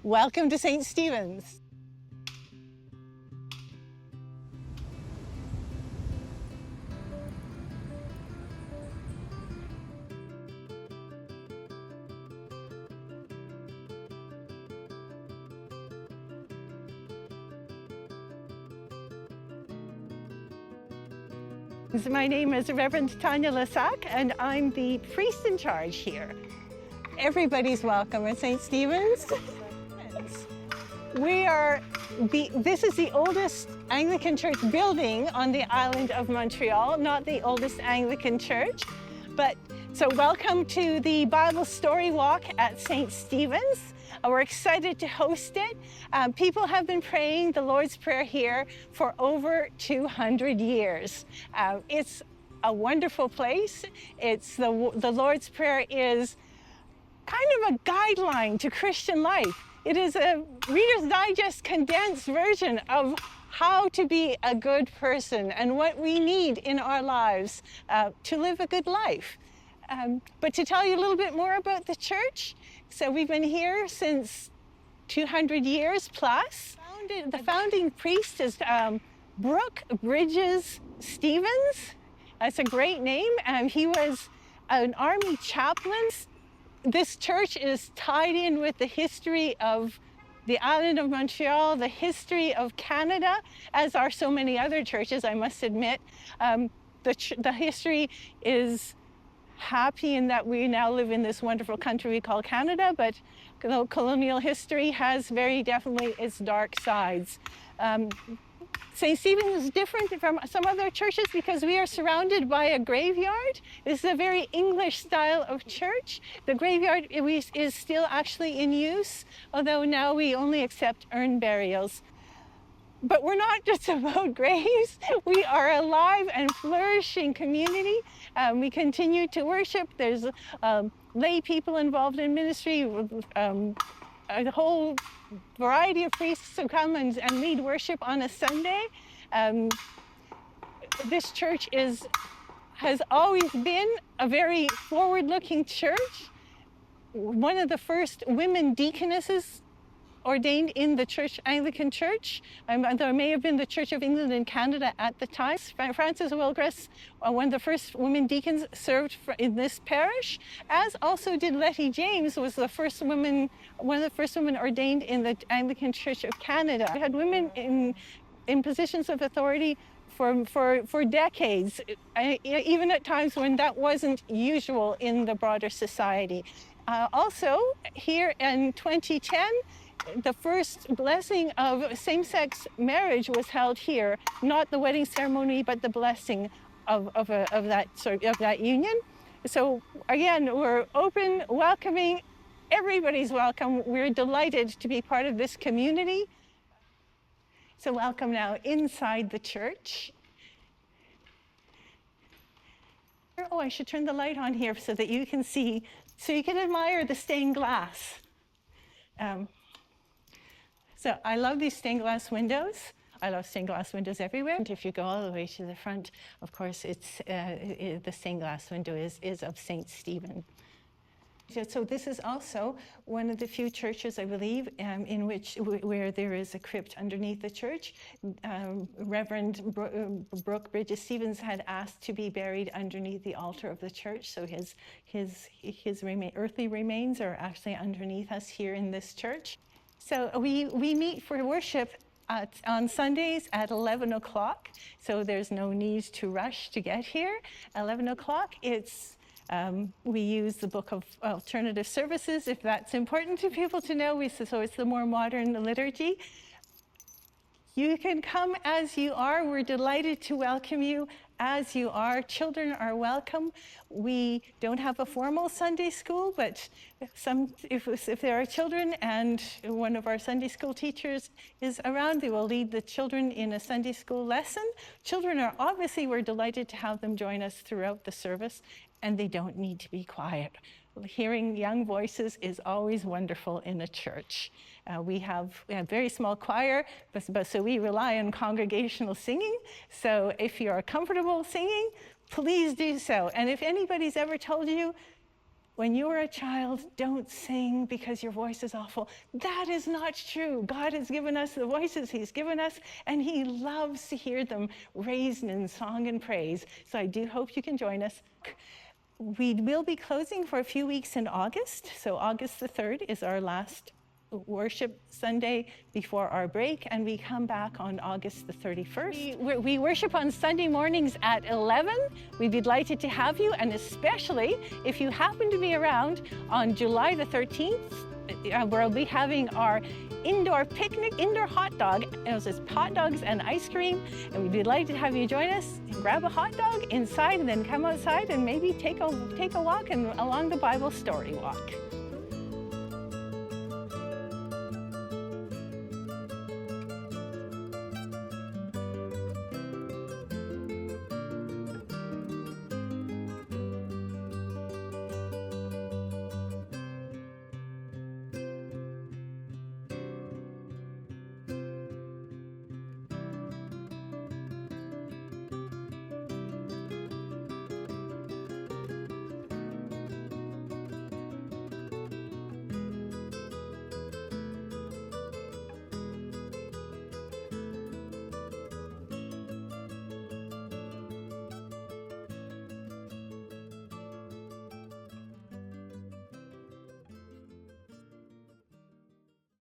Welcome to St. Stephen's. My name is Reverend Tanya Lasac, and I'm the priest in charge here. Everybody's welcome at St. Stephen's. This is the oldest Anglican church building on the island of Montreal, not the oldest Anglican church. So welcome to the Bible Story Walk at St. Stephen's. We're excited to host it. People have been praying the Lord's Prayer here for over 200 years. It's a wonderful place. The Lord's Prayer is kind of a guideline to Christian life. It is a Reader's Digest condensed version of how to be a good person and what we need in our lives to live a good life. But to tell you a little bit more about the church, so we've been here since 200 years plus. The founding priest is Brooke Bridges Stevens. That's a great name. He was an army chaplain. This church is tied in with the history of the island of Montreal, the history of Canada, as are so many other churches, I must admit. The history is happy in that we now live in this wonderful country we call Canada, but colonial history has very definitely its dark sides. St. Stephen's is different from some other churches because we are surrounded by a graveyard. This is a very English style of church. The graveyard is still actually in use, although now we only accept urn burials. But we're not just about graves. We are a live and flourishing community. We continue to worship. There's lay people involved in ministry, a whole variety of priests who come and lead worship on a Sunday. This church has always been a very forward-looking church. One of the first women deaconesses ordained in the Anglican Church. There may have been the Church of England and Canada at the time. Frances Wilgress, one of the first women deacons, served in this parish, as also did Letty James, was one of the first women ordained in the Anglican Church of Canada. We had women in positions of authority for decades, even at times when that wasn't usual in the broader society. Also, here in 2010, the first blessing of same-sex marriage was held here, not the wedding ceremony, but the blessing of that union. So again, we're open, welcoming, everybody's welcome. We're delighted to be part of this community. So welcome now inside the church. Oh, I should turn the light on here so that you can see, so you can admire the stained glass. So I love these stained glass windows. I love stained glass windows everywhere. And if you go all the way to the front, of course, the stained glass window is of St. Stephen. So this is also one of the few churches, I believe, where there is a crypt underneath the church. Reverend Brooke Bridges Stevens had asked to be buried underneath the altar of the church, so his earthly remains are actually underneath us here in this church. So we meet for worship on Sundays at 11 o'clock, so there's no need to rush to get here. 11 o'clock, we use the Book of Alternative Services, if that's important to people to know. So it's the more modern liturgy. You can come as you are. We're delighted to welcome you as you are. Children are welcome. We don't have a formal Sunday school, but if there are children and one of our Sunday school teachers is around, they will lead the children in a Sunday school lesson. We're delighted to have them join us throughout the service, and they don't need to be quiet. Hearing young voices is always wonderful in a church. We have a very small choir, so we rely on congregational singing. So if you are comfortable singing, please do so. And if anybody's ever told you when you were a child, don't sing because your voice is awful. That is not true. God has given us the voices He's given us, and He loves to hear them raised in song and praise. So I do hope you can join us. We will be closing for a few weeks in August. So August the 3rd is our last worship Sunday before our break, and we come back on August the 31st. We worship on Sunday mornings at 11. We'd be delighted to have you, and especially if you happen to be around on July the 13th, where we'll be having our indoor picnic, indoor hot dog. It was just hot dogs and ice cream, and we'd be delighted to have you join us. Grab a hot dog inside and then come outside and maybe take a walk and along the Bible story walk.